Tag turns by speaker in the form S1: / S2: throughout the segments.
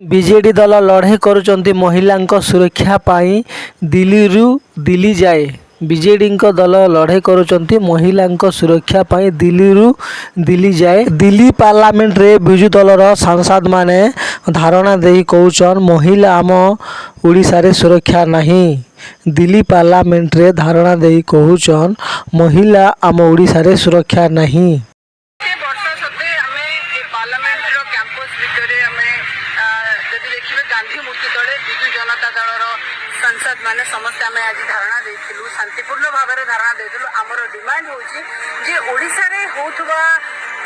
S1: BJD ଦଳ ଲଢ଼େଇ କରୁଛନ୍ତି ମହିଳାଙ୍କ ସୁରକ୍ଷା ପାଇଁ ଦିଲ୍ଲୀରୁ ଦିଲ୍ଲୀ ଯାଏ। ବିଜେଡିଙ୍କ ଦଳ ଲଢ଼େଇ କରୁଛନ୍ତି ମହିଳାଙ୍କ ସୁରକ୍ଷା ପାଇଁ ଦିଲ୍ଲୀରୁ ଦିଲ୍ଲୀ ଯାଏ। ଦିଲ୍ଲୀ ପାର୍ଲାମେଣ୍ଟରେ ବିଜୁ ଦଳର ସାଂସଦମାନେ ଧାରଣା ଦେଇ କହୁଛନ୍ ମହିଳା ଆମ ଓଡ଼ିଶାରେ ସୁରକ୍ଷା ନାହିଁ। ଦିଲ୍ଲୀ ପାର୍ଲାମେଣ୍ଟରେ ଧାରଣା ଦେଇ କହୁଛନ୍ ମହିଳା ଆମ ଓଡ଼ିଶାରେ ସୁରକ୍ଷା ନାହିଁ।
S2: गांधी मूर्ति तले विजु जनता दल सांसद माने समस्त आम आज धारणा देइथिलु शांतिपूर्ण भाव में धारणा देइथिलु। आमर डिमांड होची जे ओडिसा रे होथुबा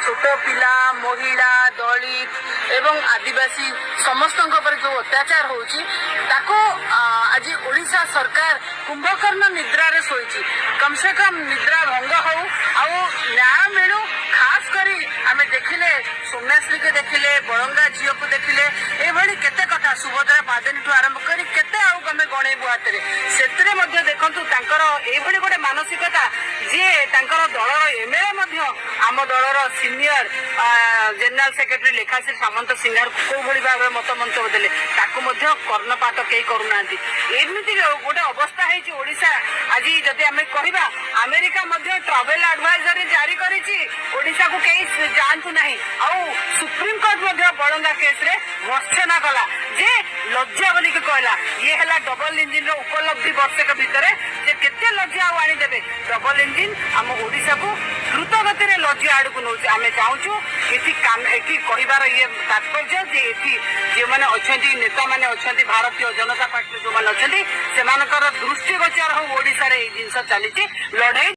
S2: छोट पिला महिला दलित एवं आदिवासी समस्त पर जो अत्याचार होची ताको आज ओडिसा सरकार कुंभकर्ण निद्रा रे सोईची। कम से कम निद्रा भंग हो आउ न्याय मिलू। खास करी आमे देखिले सोमनाश्री के देखिले बड़ंगा झील को देखिले एभली केते कथा सुभद्रा पादनी ठू आरंभ करी केते आउ कमे गणेबु हातरे सेतरे मध्ये देखंतु तांकर एभली गोटे मानसिकता जे तांकर दलर एमएलए मध्ये आम दलर सीनियर जनरल सेक्रेटरी लेखाश्री सामंत सिंगार को भली भाबे मत मंतव्य देले ताकू मध्ये कर्णपात केई करूनांती। एमिति गोटे अवस्था हेची ओडिसा आज जदि आमे कहिबा अमेरिका मध्ये ट्रैवल एडवाइजरी जारी करिछि ओडिसा को केई जानतु नाही। आउ सुप्रीम कोर्ट मध्ये बड़ंगा केस रे भर्त्सना कला जे लज्जा बोली के कहला ये हला डबल इंजिन रो उपलब्धि वर्ष के भीतर जे केते लज्जा आनी देबे। डबल इंजिन आम ओडिसा को द्रुत गति रे लज्जा आडकु नउछि। आमे चाहूछु एथि काम एथि कहिबार ये तात्पर्य जे एथि जे माने अछंती नेता माने अछंती भारतीय जनता पार्टी जो माने अछंती सेमानकर दृष्टिगोचर हो ओडिसा रे ए जिंस चलीछि लड़ाई।